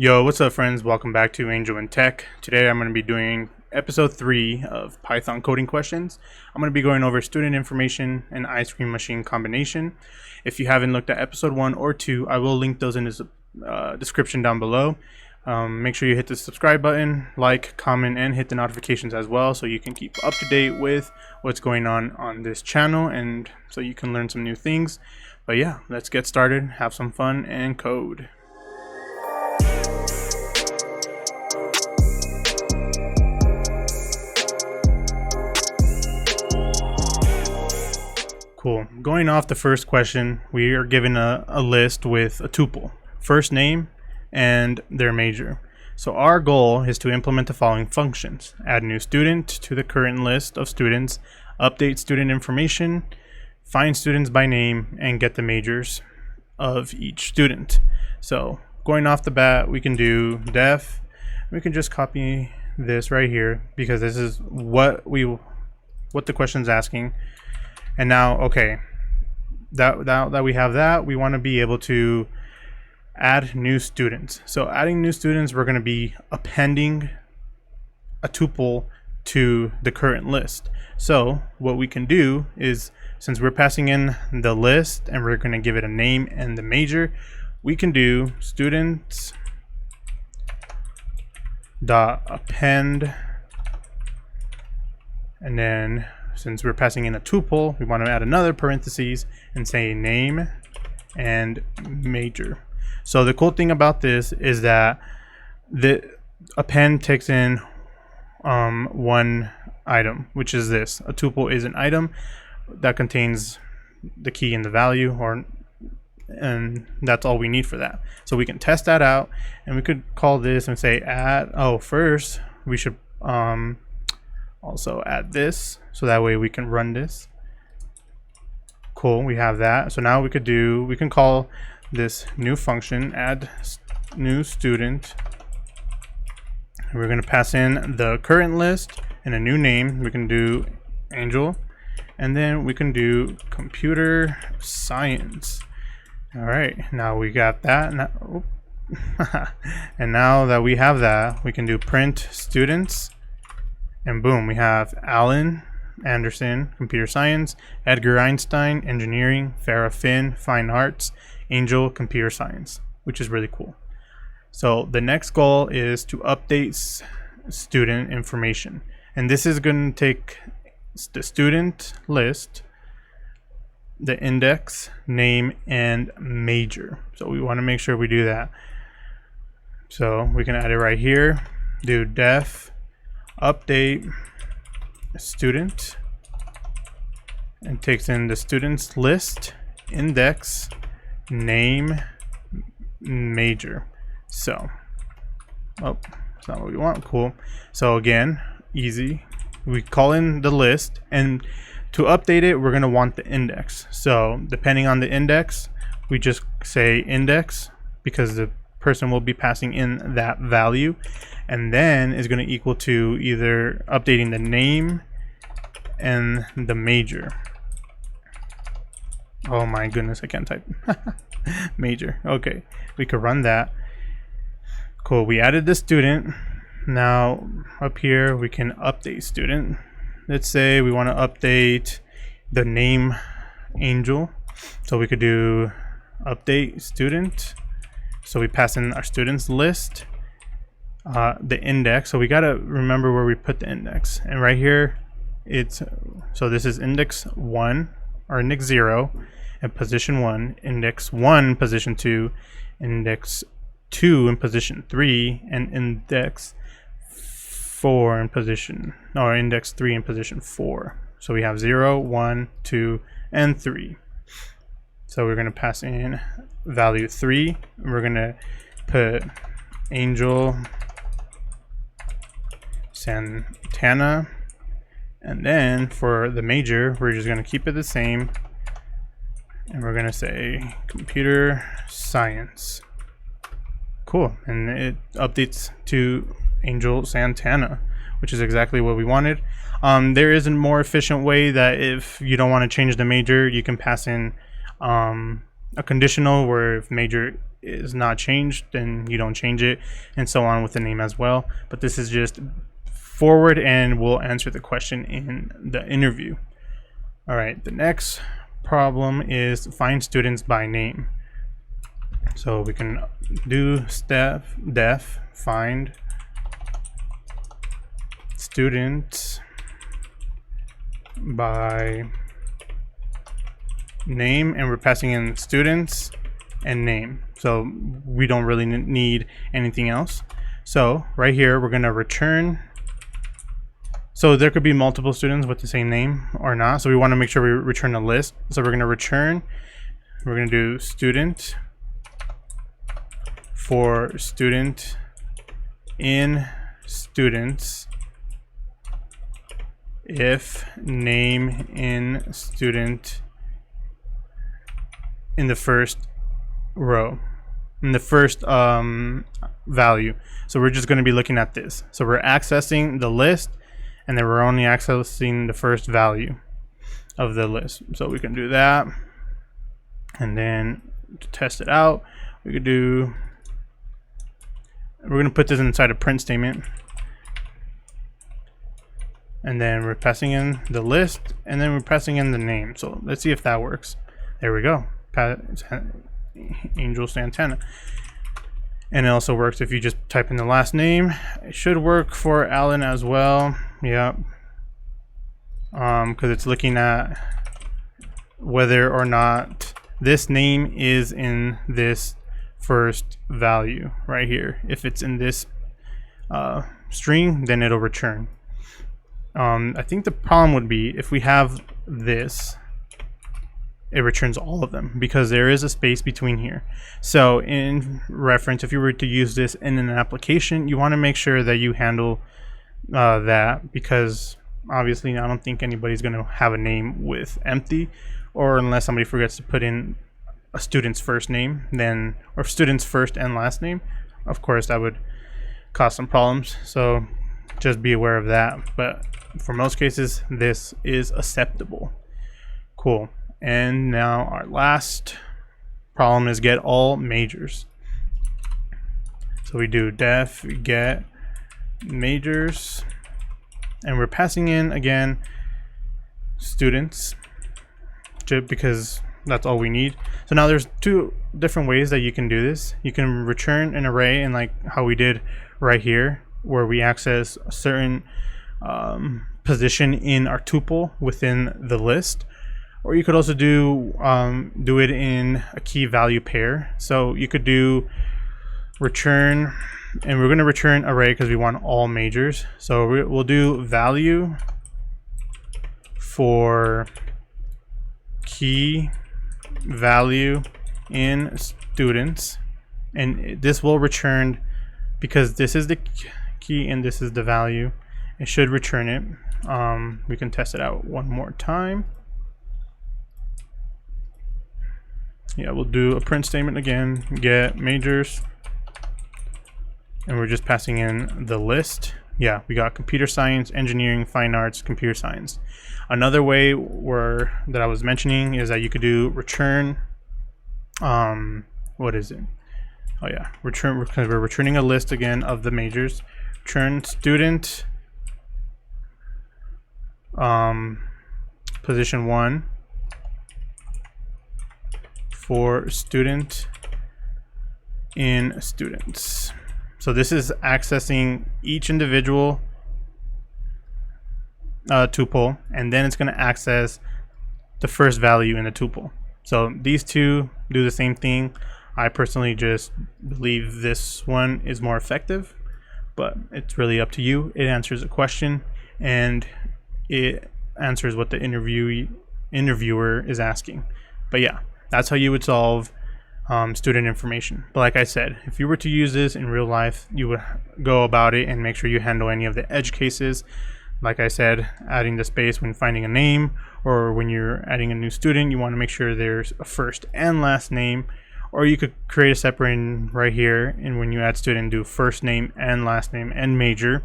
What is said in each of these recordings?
Yo, what's up friends? Welcome back to Angel in Tech. Today I'm going to be doing episode 3 of Python coding questions. I'm going to be going over student information and ice cream machine combination. If you haven't looked at episode 1 or 2, I will link those in the description down below. Make sure you hit the subscribe button, like, comment, and hit the notifications as well so you can keep up to date with what's going on this channel and so you can learn some new things. But yeah, let's get started, have some fun, and code. Cool. Going off the first question, we are given a list with a tuple, first name, and their major. So our goal is to implement the following functions: add new student to the current list of students, update student information, find students by name, and get the majors of each student. So going off the bat, we can do def. We can just copy this right here because this is what the question's asking. And now, okay, that we have that, we want to be able to add new students. So adding new students, we're going to be appending a tuple to the current list. So what we can do is, since we're passing in the list and we're going to give it a name and the major, we can do students dot append, and then since we're passing in a tuple, we want to add another parentheses and say name and major. So the cool thing about this is that the append takes in one item, which is this. A tuple is an item that contains the key and the value, and that's all we need for that. So we can test that out, and we could call this and say add. Oh, first we should also add this, so that way we can run this. Cool, we have that. So now we can call this new function add new student. We're going to pass in the current list and a new name. We can do Angel, and then we can do computer science. All right, now we got that. Now, and now that we have that, we can do print students. And boom, we have Alan Anderson, computer science; Edgar Einstein, engineering; Farah Finn, fine arts; Angel, computer science, which is really cool. So the next goal is to update student information. And this is going to take the student list, the index, name, and major. So we want to make sure we do that. So we can add it right here, do def update student, and takes in the students list, index, name, major. So that's not what we want. Cool. So again, easy, we call in the list, and to update it, we're going to want the index. So depending on the index, we just say index because the person will be passing in that value, and then is going to equal to either updating the name and the major. Oh my goodness, I can't type. Major. Okay, we could run that. Cool, we added the student. Now up here we can update student. Let's say we want to update the name Angel, so we could do update student. So we pass in our students list, the index. So we got to remember where we put the index, and right here so this is index 1 or index 0 and position 1, index 1 position 2, index 2 in position 3, and index 4 in position, or index 3 in position 4. So we have 0, 1, 2, and 3. So we're going to pass in value 3, and we're going to put Angel Santana, and then for the major, we're just going to keep it the same, and we're going to say computer science. Cool, and it updates to Angel Santana, which is exactly what we wanted. There is a more efficient way that if you don't want to change the major, you can pass in a conditional where if major is not changed, then you don't change it, and so on with the name as well. But this is just forward, and we'll answer the question in the interview. All right, the next problem is find students by name. So we can do def find students by name, and we're passing in students and name, so we don't really need anything else. So right here we're going to return, so there could be multiple students with the same name or not, so we want to make sure we return a list. So we're going to return, we're going to do student for student in students if name in student in the first row, in the first value. So we're just going to be looking at this. So we're accessing the list, and then we're only accessing the first value of the list. So we can do that, and then to test it out, we could do, we're going to put this inside a print statement, and then we're passing in the list, and then we're passing in the name. So let's see if that works. There we go. Angel Santana. And it also works if you just type in the last name. It should work for Alan as well. Yep. Because it's looking at whether or not this name is in this first value right here. If it's in this string, then it'll return. I think the problem would be if we have this, it returns all of them because there is a space between here. So in reference, if you were to use this in an application, you want to make sure that you handle that, because obviously I don't think anybody's going to have a name with empty, or unless somebody forgets to put in a student's first name, then, or student's first and last name. Of course, that would cause some problems. So just be aware of that. But for most cases, this is acceptable. Cool. And now our last problem is get all majors. So we do def get majors, and we're passing in again students, just because that's all we need. So now there's two different ways that you can do this. You can return an array, and like how we did right here, where we access a certain position in our tuple within the list. Or you could also do it in a key value pair. So you could do return, and we're going to return array because we want all majors. So we'll do value for key value in students, and this will return, because this is the key and this is the value, it should return it. We can test it out one more time. Yeah, we'll do a print statement again, get majors, and we're just passing in the list. Yeah, we got computer science, engineering, fine arts, computer science. Another way that I was mentioning is that you could do return, what is it? Oh yeah, return, because we're returning a list again of the majors. Return student, position 1 for student in students. So this is accessing each individual tuple, and then it's going to access the first value in the tuple. So these two do the same thing. I personally just believe this one is more effective, but it's really up to you. It answers a question, and it answers what the interviewer is asking. But yeah, that's how you would solve student information. But like I said, if you were to use this in real life, you would go about it and make sure you handle any of the edge cases. Like I said, adding the space when finding a name, or when you're adding a new student, you want to make sure there's a first and last name. Or you could create a separate right here, and when you add student, do first name and last name and major.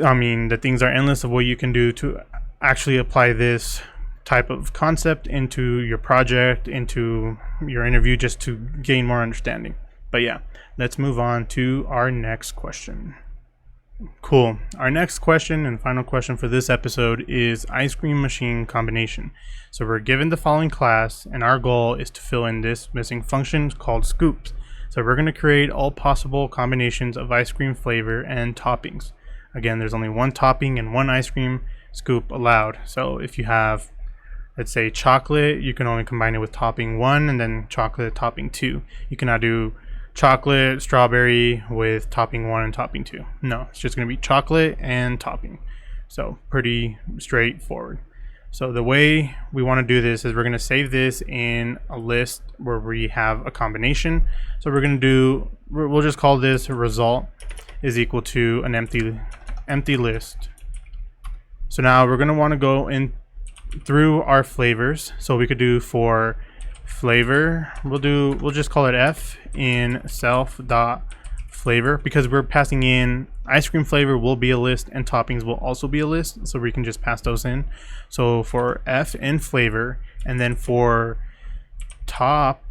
I mean, the things are endless of what you can do to actually apply this type of concept into your project, into your interview, just to gain more understanding. But yeah, let's move on to our next question. Cool. Our next question and final question for this episode is ice cream machine combination. So we're given the following class, and our goal is to fill in this missing function called scoops. So we're going to create all possible combinations of ice cream flavor and toppings. Again, there's only one topping and one ice cream scoop allowed. So if you have, let's say, chocolate, you can only combine it with topping 1 and then chocolate topping 2. You cannot do chocolate strawberry with topping 1 and topping 2. No, it's just going to be chocolate and topping. So pretty straightforward. So the way we want to do this is we're going to save this in a list where we have a combination. So we'll just call this result is equal to an empty list. So now we're going to want to go in through our flavors. So we could do for flavor, we'll just call it f in self.flavor, because we're passing in ice cream flavor will be a list and toppings will also be a list, so we can just pass those in. So for f in flavor, and then for top,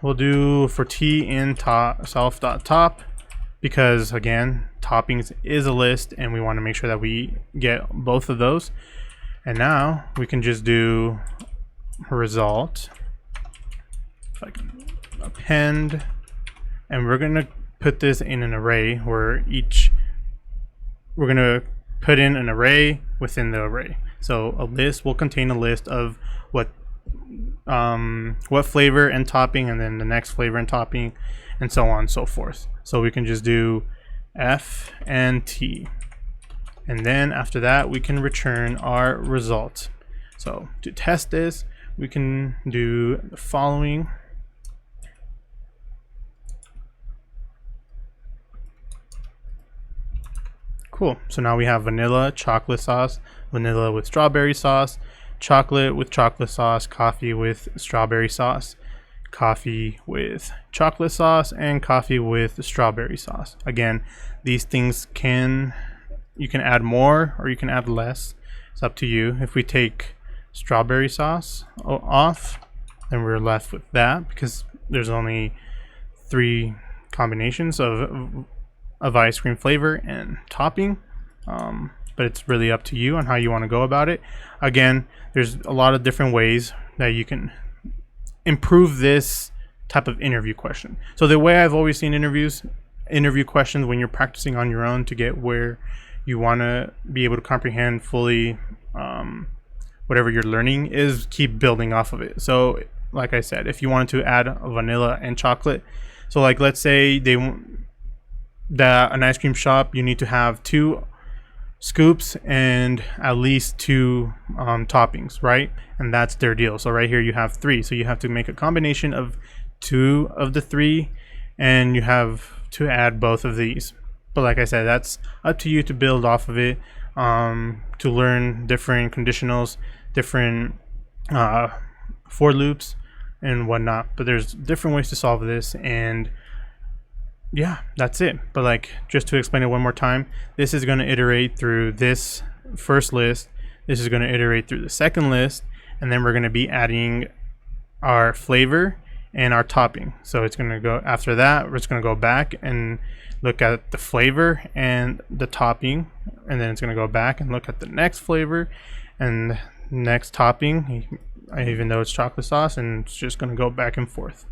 we'll do for t in self.top, because again, toppings is a list and we want to make sure that we get both of those. And now we can just do result, if I can append, and we're going to put this in an array where we're going to put in an array within the array. So a list will contain a list of what flavor and topping, and then the next flavor and topping, and so on and so forth. So we can just do f and t, and then after that we can return our result. So to test this, we can do the following. Cool. So now we have vanilla chocolate sauce, vanilla with strawberry sauce, chocolate with chocolate sauce, coffee with strawberry sauce, coffee with chocolate sauce, and coffee with strawberry sauce. Again, these things you can add more or you can add less. It's up to you. If we take strawberry sauce off, then we're left with that, because there's only 3 combinations of ice cream flavor and topping, but it's really up to you on how you want to go about it. Again, there's a lot of different ways that you can improve this type of interview question. So the way I've always seen interview questions when you're practicing on your own to get where you want to be able to comprehend fully whatever you're learning, is keep building off of it. So like I said, if you wanted to add a vanilla and chocolate, so like let's say an ice cream shop, you need to have 2 scoops and at least 2 toppings, right? And that's their deal. So right here you have 3, so you have to make a combination of 2 of the 3, and you have to add both of these. But like I said, that's up to you to build off of it, to learn different conditionals, different for loops and whatnot. But there's different ways to solve this, and yeah, that's it. But like, just to explain it one more time, this is going to iterate through this first list, this is going to iterate through the second list, and then we're going to be adding our flavor and our topping. So it's going to go, after that we're just going to go back and look at the flavor and the topping, and then it's going to go back and look at the next flavor and next topping, even though it's chocolate sauce, and it's just going to go back and forth.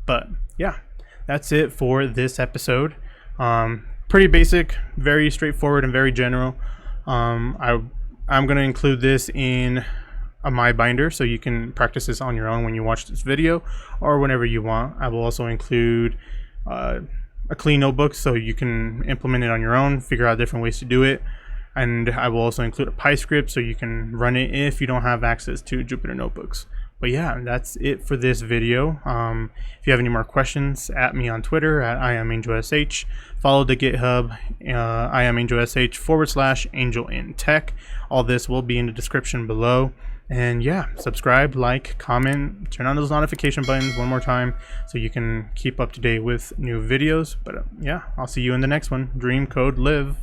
But yeah, that's it for this episode. Pretty basic, very straightforward, and very general. I'm going to include this in my binder, so you can practice this on your own when you watch this video or whenever you want. I will also include a clean notebook so you can implement it on your own, figure out different ways to do it. And I will also include a Py script so you can run it if you don't have access to Jupyter Notebooks. But yeah, that's it for this video. If you have any more questions, at me on Twitter at IamAngelSH. Follow the GitHub, IamAngelSH /AngelInTech. All this will be in the description below. And yeah, subscribe, like, comment, turn on those notification buttons one more time so you can keep up to date with new videos. But yeah, I'll see you in the next one. Dream, code, live.